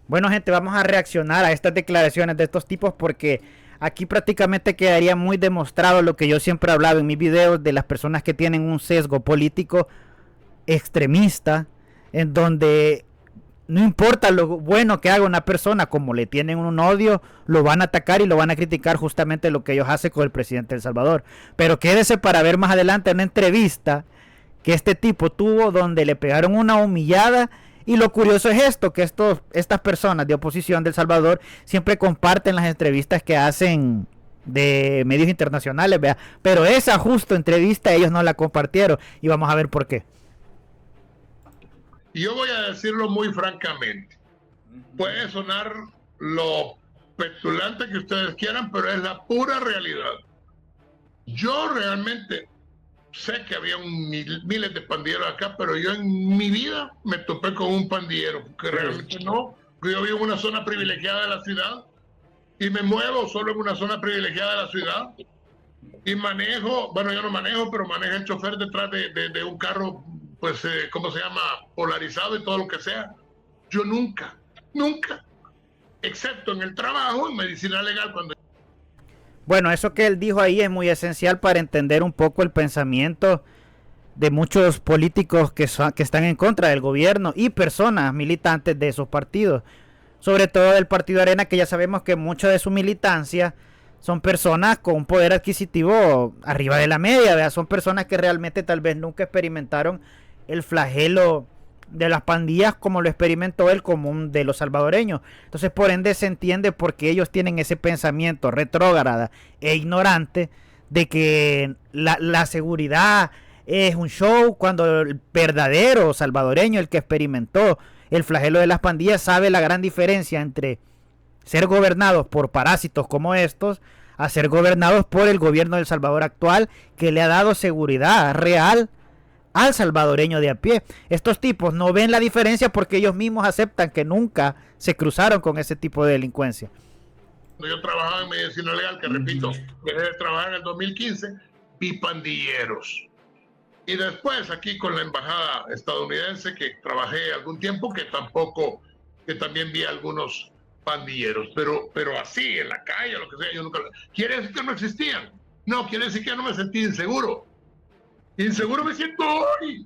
Bueno, gente, vamos a reaccionar a estas declaraciones de estos tipos porque aquí prácticamente quedaría muy demostrado lo que yo siempre he hablado en mis videos de las personas que tienen un sesgo político extremista, en donde no importa lo bueno que haga una persona, como le tienen un odio, lo van a atacar y lo van a criticar justamente lo que ellos hacen con el presidente de El Salvador. Pero quédese para ver más adelante una entrevista que este tipo tuvo donde le pegaron una humillada. Y lo curioso es esto, que estas personas de oposición de El Salvador siempre comparten las entrevistas que hacen de medios internacionales, vea. Pero esa justo entrevista ellos no la compartieron y vamos a ver por qué. Y yo voy a decirlo muy francamente. Puede sonar lo petulante que ustedes quieran, pero es la pura realidad. Yo realmente sé que había miles de pandilleros acá, pero yo en mi vida me topé con un pandillero, porque realmente no. Yo vivo en una zona privilegiada de la ciudad y me muevo solo en una zona privilegiada de la ciudad y manejo, bueno, yo no manejo, pero maneja el chofer detrás de un carro, pues, ¿cómo se llama? Polarizado y todo lo que sea. Yo nunca, excepto en el trabajo, en medicina legal, cuando... Bueno, eso que él dijo ahí es muy esencial para entender un poco el pensamiento de muchos políticos que están en contra del gobierno y personas militantes de esos partidos. Sobre todo del Partido Arena, que ya sabemos que mucha de su militancia son personas con un poder adquisitivo arriba de la media, ¿verdad? Son personas que realmente tal vez nunca experimentaron el flagelo de las pandillas como lo experimentó el común de los salvadoreños. Entonces, por ende, se entiende por qué ellos tienen ese pensamiento retrógrada e ignorante de que la seguridad es un show, cuando el verdadero salvadoreño, el que experimentó el flagelo de las pandillas, sabe la gran diferencia entre ser gobernados por parásitos como estos a ser gobernados por el gobierno del Salvador actual, que le ha dado seguridad real al salvadoreño de a pie. Estos tipos no ven la diferencia porque ellos mismos aceptan que nunca se cruzaron con ese tipo de delincuencia. Cuando yo trabajaba en medicina legal, que repito, dejé de trabajar en el 2015, vi pandilleros. Y después aquí con la embajada estadounidense, que trabajé algún tiempo, que también vi algunos pandilleros, pero así, en la calle, lo que sea, yo nunca... ¿Quiere decir que no existían? No, quiere decir que no me sentí inseguro. Inseguro me siento hoy.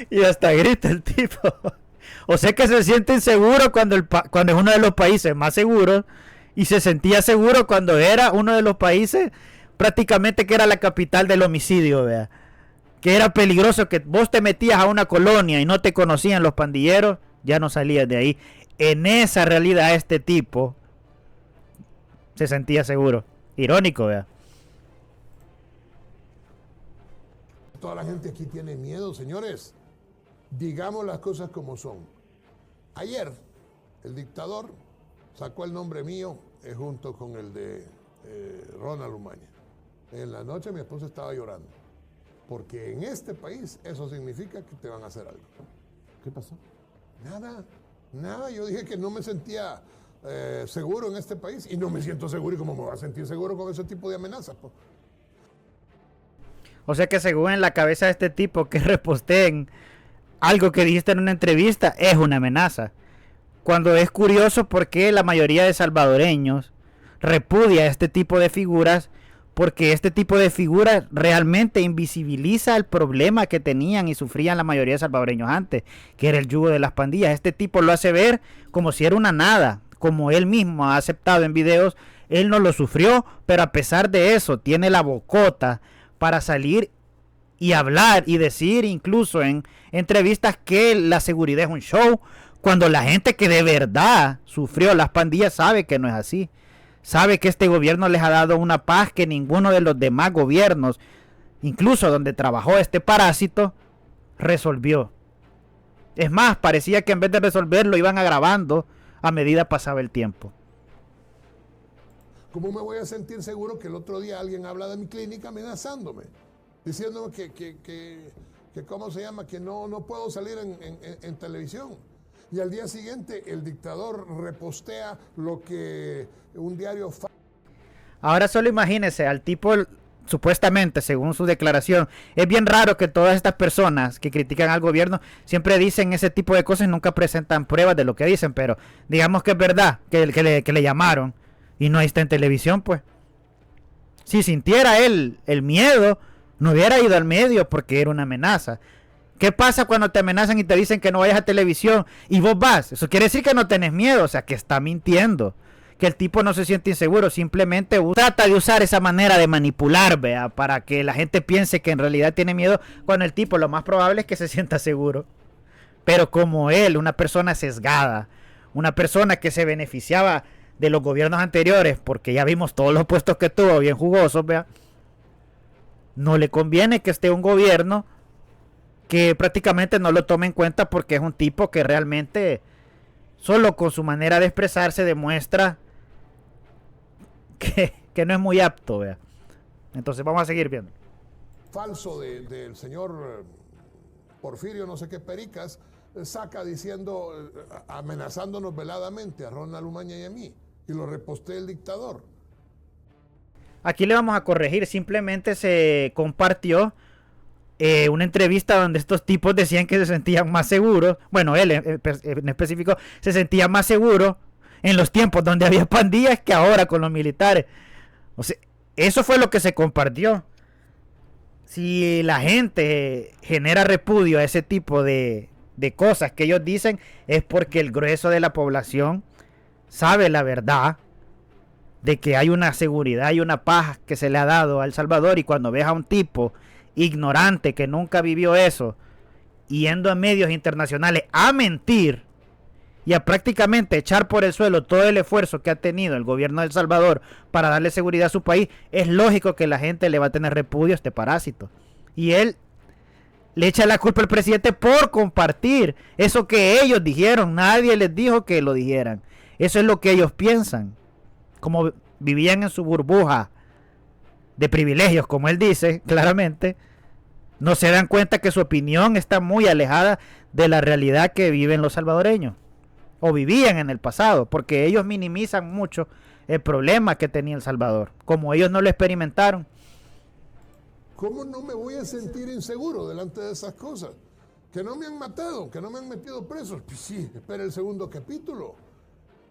Y hasta grita el tipo. O sea que se siente inseguro cuando es uno de los países más seguros, y se sentía seguro cuando era uno de los países prácticamente que era la capital del homicidio, ¿vea? Que era peligroso, que vos te metías a una colonia y no te conocían los pandilleros, ya no salías de ahí. En esa realidad este tipo se sentía seguro. Irónico, ¿vea? Toda la gente aquí tiene miedo, señores. Digamos las cosas como son. Ayer, el dictador sacó el nombre mío junto con el de Ronald Umaña. En la noche mi esposa estaba llorando, porque en este país eso significa que te van a hacer algo. ¿Qué pasó? Nada. Yo dije que no me sentía seguro en este país y no me siento seguro. ¿Y cómo me voy a sentir seguro con ese tipo de amenazas? Pues? O sea que según en la cabeza de este tipo, que reposteen algo que dijiste en una entrevista es una amenaza. Cuando es curioso porque la mayoría de salvadoreños repudia este tipo de figuras, porque este tipo de figuras realmente invisibiliza el problema que tenían y sufrían la mayoría de salvadoreños antes, que era el yugo de las pandillas. Este tipo lo hace ver como si era una nada, como él mismo ha aceptado en videos. Él no lo sufrió, pero a pesar de eso tiene la bocota para salir y hablar y decir incluso en entrevistas que la seguridad es un show, cuando la gente que de verdad sufrió las pandillas sabe que no es así. Sabe que este gobierno les ha dado una paz que ninguno de los demás gobiernos, incluso donde trabajó este parásito, resolvió. Es más, parecía que en vez de resolverlo iban agravando a medida pasaba el tiempo. ¿Cómo me voy a sentir seguro que el otro día alguien habla de mi clínica amenazándome? Diciéndome que ¿cómo se llama? Que no puedo salir en televisión. Y al día siguiente el dictador repostea lo que un diario... Ahora solo imagínese al tipo supuestamente, según su declaración, es bien raro que todas estas personas que critican al gobierno siempre dicen ese tipo de cosas y nunca presentan pruebas de lo que dicen, pero digamos que es verdad que le llamaron y no está en televisión, pues. Si sintiera él el miedo, no hubiera ido al medio porque era una amenaza. ¿Qué pasa cuando te amenazan y te dicen que no vayas a televisión y vos vas? Eso quiere decir que no tenés miedo, o sea, que está mintiendo. Que el tipo no se siente inseguro, simplemente trata de usar esa manera de manipular, vea, para que la gente piense que en realidad tiene miedo, cuando el tipo lo más probable es que se sienta seguro. Pero como él, una persona sesgada, una persona que se beneficiaba de los gobiernos anteriores, porque ya vimos todos los puestos que tuvo, bien jugosos, vea, no le conviene que esté un gobierno que prácticamente no lo tome en cuenta, porque es un tipo que realmente solo con su manera de expresarse demuestra que no es muy apto, vea. Entonces vamos a seguir viendo. Falso del señor Porfirio, no sé qué Pericas, saca diciendo, amenazándonos veladamente a Ronald Umaña y a mí, y lo reposté el dictador. Aquí le vamos a corregir, simplemente se compartió una entrevista donde estos tipos decían que se sentían más seguros, bueno, él en específico se sentía más seguro en los tiempos donde había pandillas que ahora con los militares. O sea, eso fue lo que se compartió. Si la gente genera repudio a ese tipo de cosas que ellos dicen, es porque el grueso de la población sabe la verdad de que hay una seguridad y una paz que se le ha dado a El Salvador, y cuando ves a un tipo ignorante que nunca vivió eso, yendo a medios internacionales a mentir y a prácticamente echar por el suelo todo el esfuerzo que ha tenido el gobierno de El Salvador para darle seguridad a su país, es lógico que la gente le va a tener repudio a este parásito. Y él le echa la culpa al presidente por compartir eso que ellos dijeron. Nadie les dijo que lo dijeran. Eso es lo que ellos piensan. Como vivían en su burbuja de privilegios, como él dice claramente, no se dan cuenta que su opinión está muy alejada de la realidad que viven los salvadoreños, o vivían en el pasado, porque ellos minimizan mucho el problema que tenía El Salvador, como ellos no lo experimentaron. ¿Cómo no me voy a sentir inseguro delante de esas cosas? Que no me han matado, que no me han metido presos. Pues sí, espera el segundo capítulo.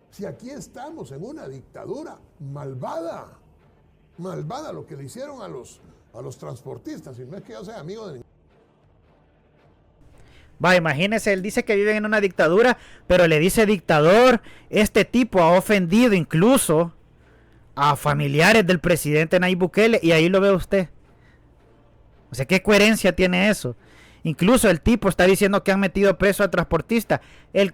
Si aquí estamos en una dictadura malvada, malvada lo que le hicieron a los transportistas, y no es que yo sea amigo de... Va, imagínese, él dice que viven en una dictadura, pero le dice dictador. Este tipo ha ofendido incluso a familiares del presidente Nayib Bukele, y ahí lo ve usted. O sea, ¿qué coherencia tiene eso? Incluso el tipo está diciendo que han metido preso a transportistas. El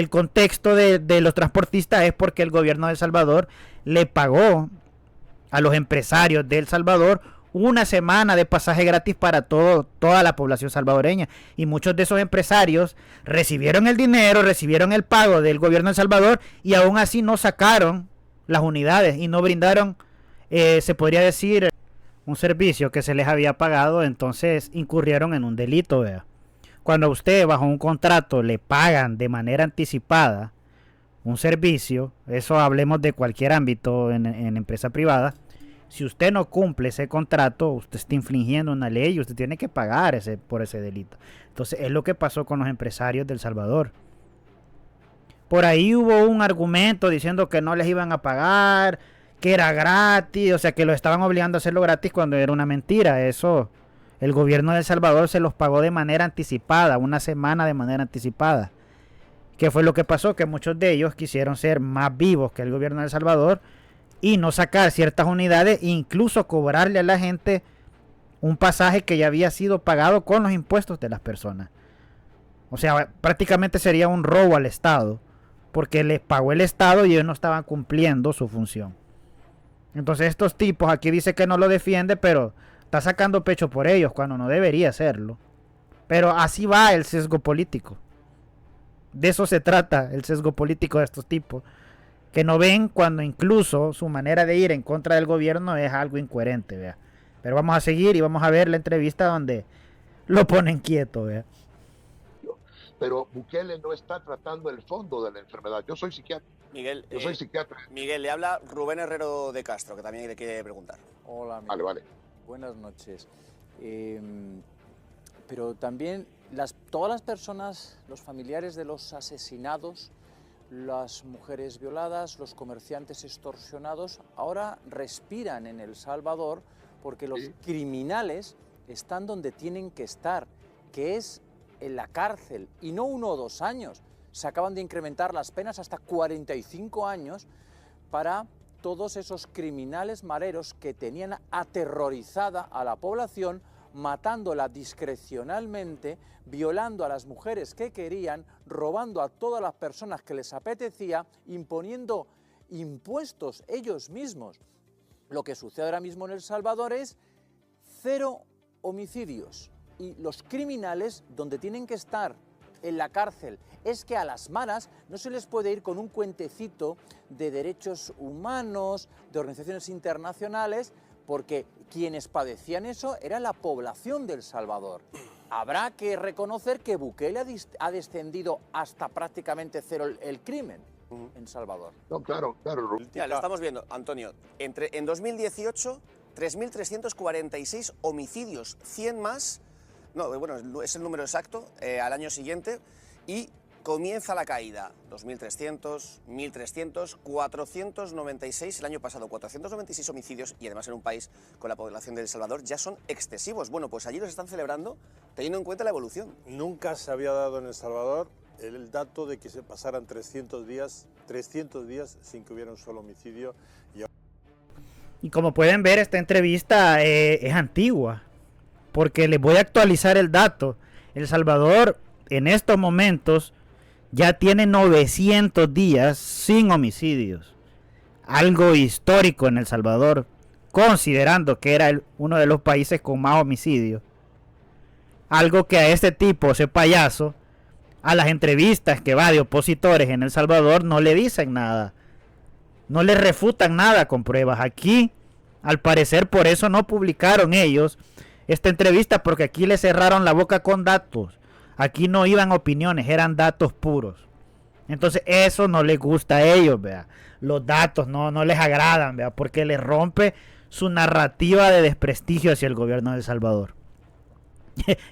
contexto de los transportistas es porque el gobierno de El Salvador le pagó a los empresarios de El Salvador una semana de pasaje gratis para toda la población salvadoreña. Y muchos de esos empresarios recibieron el dinero, recibieron el pago del gobierno de El Salvador, y aún así no sacaron las unidades y no brindaron, se podría decir, un servicio que se les había pagado. Entonces incurrieron en un delito, vea. Cuando a usted bajo un contrato le pagan de manera anticipada un servicio, eso hablemos de cualquier ámbito en empresa privada, si usted no cumple ese contrato, usted está infringiendo una ley y usted tiene que pagar por ese delito. Entonces es lo que pasó con los empresarios de El Salvador. Por ahí hubo un argumento diciendo que no les iban a pagar, que era gratis, o sea, que lo estaban obligando a hacerlo gratis, cuando era una mentira. Eso, el gobierno de El Salvador se los pagó de manera anticipada, una semana de manera anticipada. ¿Qué fue lo que pasó? Que muchos de ellos quisieron ser más vivos que el gobierno de El Salvador y no sacar ciertas unidades, e incluso cobrarle a la gente un pasaje que ya había sido pagado con los impuestos de las personas. O sea, prácticamente sería un robo al Estado, porque les pagó el Estado y ellos no estaban cumpliendo su función. Entonces estos tipos, aquí dice que no lo defiende, pero está sacando pecho por ellos cuando no debería hacerlo. Pero así va el sesgo político. De eso se trata el sesgo político de estos tipos, que no ven cuando incluso su manera de ir en contra del gobierno es algo incoherente, vea. Pero vamos a seguir y vamos a ver la entrevista donde lo ponen quieto, vea. Pero Bukele no está tratando el fondo de la enfermedad. Yo soy psiquiatra. Miguel, soy psiquiatra. Miguel, le habla Rubén Herrero de Castro, que también le quiere preguntar. Hola, Miguel. Vale. Buenas noches. Pero también todas las personas, los familiares de los asesinados, las mujeres violadas, los comerciantes extorsionados, ahora respiran en El Salvador porque los criminales están donde tienen que estar, que es en la cárcel, y no 1 o 2 años. Se acaban de incrementar las penas hasta 45 años para todos esos criminales mareros que tenían aterrorizada a la población, matándola discrecionalmente, violando a las mujeres que querían, robando a todas las personas que les apetecía, imponiendo impuestos ellos mismos. Lo que sucede ahora mismo en El Salvador es 0 homicidios, y los criminales donde tienen que estar, en la cárcel. Es que a las maras no se les puede ir con un cuentecito de derechos humanos, de organizaciones internacionales, porque quienes padecían eso era la población de El Salvador. Habrá que reconocer que Bukele ha descendido hasta prácticamente 0 el crimen en Salvador. No, claro. Ya, lo estamos viendo, Antonio. En 2018, 3.346 homicidios, 100 más, no, bueno, es el número exacto, al año siguiente, y comienza la caída. 2.300, 1.300, 496 el año pasado, 496 homicidios, y además en un país con la población de El Salvador ya son excesivos. Bueno, pues allí los están celebrando teniendo en cuenta la evolución. Nunca se había dado en El Salvador el dato de que se pasaran 300 días sin que hubiera un solo homicidio. Y como pueden ver, esta entrevista es antigua, porque les voy a actualizar el dato. El Salvador en estos momentos ya tiene 900 días sin homicidios. Algo histórico en El Salvador, considerando que era uno de los países con más homicidios. Algo que a este tipo, ese payaso, a las entrevistas que va de opositores en El Salvador no le dicen nada. No le refutan nada con pruebas. Aquí, al parecer, por eso no publicaron ellos esta entrevista, porque aquí le cerraron la boca con datos. Aquí no iban opiniones, eran datos puros. Entonces eso no les gusta a ellos, vea. Los datos no les agradan, vea, porque les rompe su narrativa de desprestigio hacia el gobierno de El Salvador.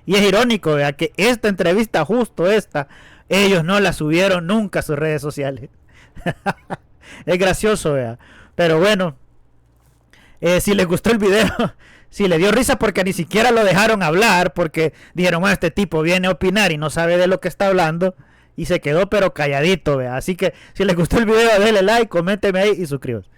Y es irónico, vea, que esta entrevista, justo esta, ellos no la subieron nunca a sus redes sociales. Es gracioso, vea. Pero bueno, si les gustó el video, si le dio risa porque ni siquiera lo dejaron hablar, porque dijeron, bueno, este tipo viene a opinar y no sabe de lo que está hablando, y se quedó pero calladito, vea. Así que si les gustó el video, denle like, coménteme ahí y suscríbanse.